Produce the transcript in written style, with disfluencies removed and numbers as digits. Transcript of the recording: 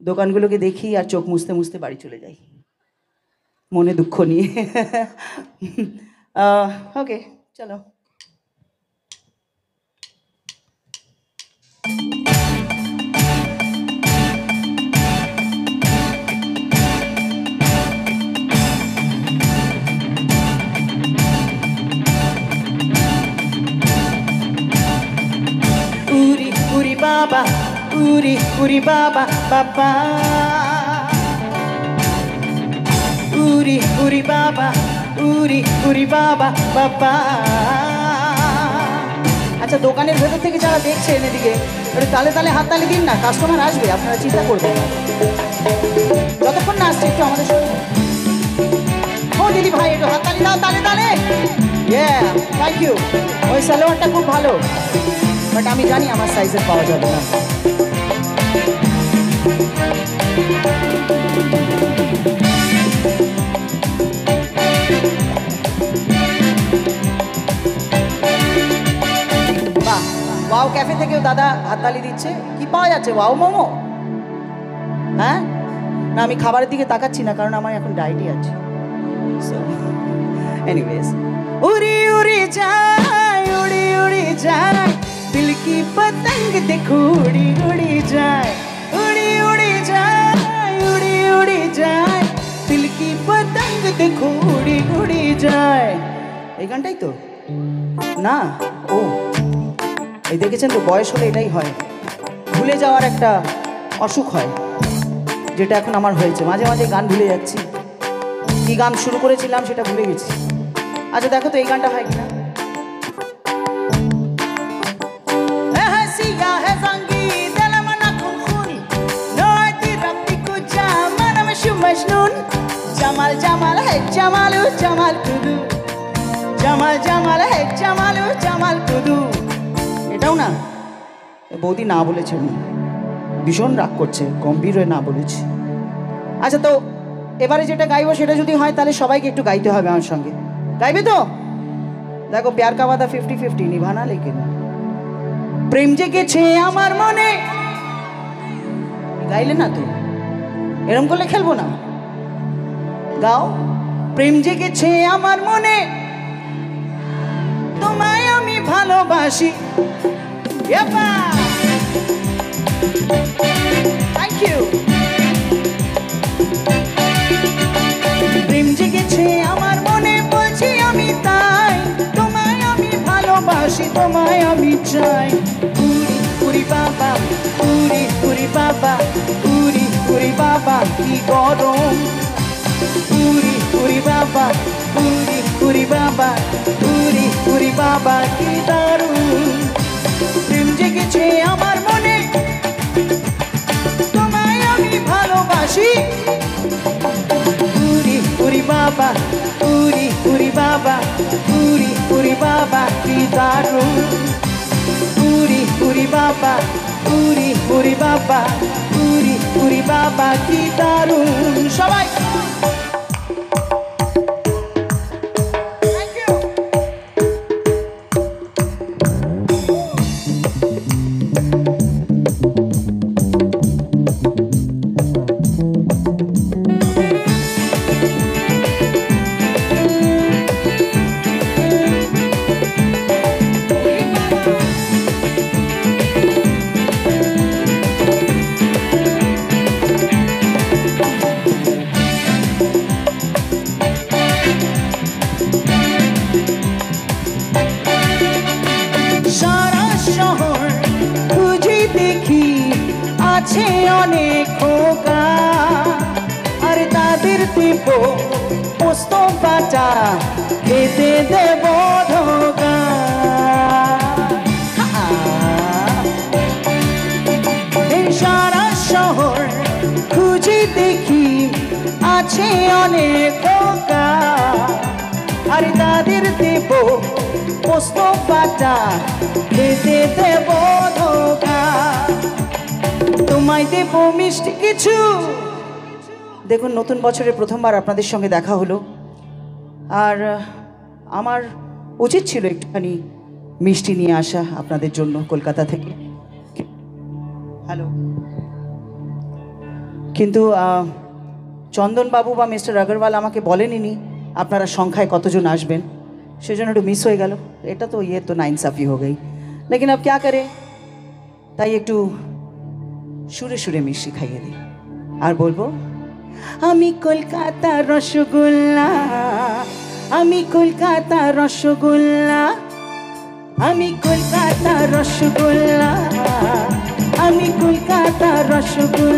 দোকানগুলোকে দেখি আর চোখ মুছতে মুছতে বাড়ি চলে যাই, মনে দুঃখ নিয়ে। ওকে, চলো। Uri, uri baba, uri, uri baba, baba. Uri, uri baba, uri, uri baba, baba. আচ্ছা, দোকানের ভেতর থেকে যারা দেখছেন এদিকে একটু তালে তালে হাত তালি দিন না, কাস্টমার আসবে, আপনারা চিন্তা করবেন যতক্ষণ না আসছে একটু আমাদের সঙ্গে। ও দিদি ভাই, একটু হাত তালি দাও, তালে তালে। Thank you. ওই সালোয়ারটা খুব ভালো, বাট আমি জানি আমার সাইজের পাওয়া যাবে না। বাহ, ওয়াও ক্যাফে থেকেও দাদা হাততালি দিচ্ছে। কি পাওয়া যাচ্ছে? ওয়াও মোমো? হ্যাঁ না, আমি খাবারের দিকে তাকাচ্ছি না, কারণ আমার এখন ডায়েটই আছে। সো এনিওয়েজ, উড়ি উড়ি যায়, উড়ি উড়ি যায়, दिल की पतंग देखो उड़ी उड़ी जाए, उड़ी उड़ी जाए, उड़ी उड़ी जाए, दिल की पतंग देखो उड़ी उड़ी जाए। এই গানটাই তো না? ও, এই দেখেছেন তো, বয়স হলে এটাই হয়, ভুলে যাওয়ার একটা অসুখ হয়, যেটা এখন আমার হয়েছে। মাঝে মাঝে গান ভুলে যাচ্ছি, কি গান শুরু করেছিলাম সেটা ভুলে গেছি। আচ্ছা দেখো তো এই গানটা হয় কিনা। জামাল জামাল হে জামালু জামাল কুদু, জামাল জামাল হে জামালু জামাল কুদু। এটাও না, বৌদি না বলেছে, ভীষণ রাগ করছে, গম্ভীর হয়ে না বলেছি। আচ্ছা, তো এবারে যেটা গাইবো সেটা যদি হয় তাহলে সবাইকে একটু গাইতে হবে আমার সঙ্গে। গাইবে তো? দেখো, প্যার কা ওয়াদা 50-50 নিভানা, লেকিন প্রেম জেগেছে আমার মনে। গাইলে না তো, এরম করলে খেলবো না। গাও, প্রেম জেগেছে আমার মনে, তোমায় আমি ভালোবাসি। Thank you. প্রেম জেগেছে আমার মনে, বলছি আমি তাই, তোমায় আমি ভালোবাসি, তোমায় আমি চাই। উরি উরি বাবা, উরি উরি বাবা, উরি উরি বাবা, কি গরম। উরি উরি বাবা, উরি উরি বাবা, উরি উরি বাবা, কি দারুণ। প্রেম জেগেছে আমার মনে, তোমায় আমি ভালোবাসি। উরি উরি বাবা, উরি উরি বাবা, উরি উরি বাবা, কি দারুণ। উরি উরি বাবা, উরি উরি বাবা, উরি উরি বাবা, কি দারুণ। সবাই আছে অনেক খোকা, আর তাদের দেব পোস্ত বাটা, খেতে দেব ধোকা। এই সারা শহর খুঁজে দেখি আছে অনেক খোকা, আর তাদের দেব পোস্ত বাটা, খেতে দেব ধোকা। তোমায় দেব মিষ্টি কিছু। দেখুন, নতুন বছরের প্রথমবার আপনাদের সঙ্গে দেখা হলো, আর আমার উচিত ছিল একটুখানি মিষ্টি নিয়ে আসা আপনাদের জন্য কলকাতা থেকে। হ্যালো, কিন্তু চন্দনবাবু বা মিস্টার আগরওয়াল আমাকে বলেনি আপনারা সংখ্যায় কতজন আসবেন, সেজন্য একটু মিস হয়ে গেল। এটা তো ইয়ে তো নাইনসাফি হয়ে গই, লেকিন আব ক্যা করে, তাই একটু সুরে সুরে মিষ্টি খাইয়ে দিই। আর বলবো, আমি কলকাতা রসগোল্লা, আমি কলকাতা রসগোল্লা, আমি কলকাতা রসগোল্লা, আমি কলকাতা রসগোল্লা।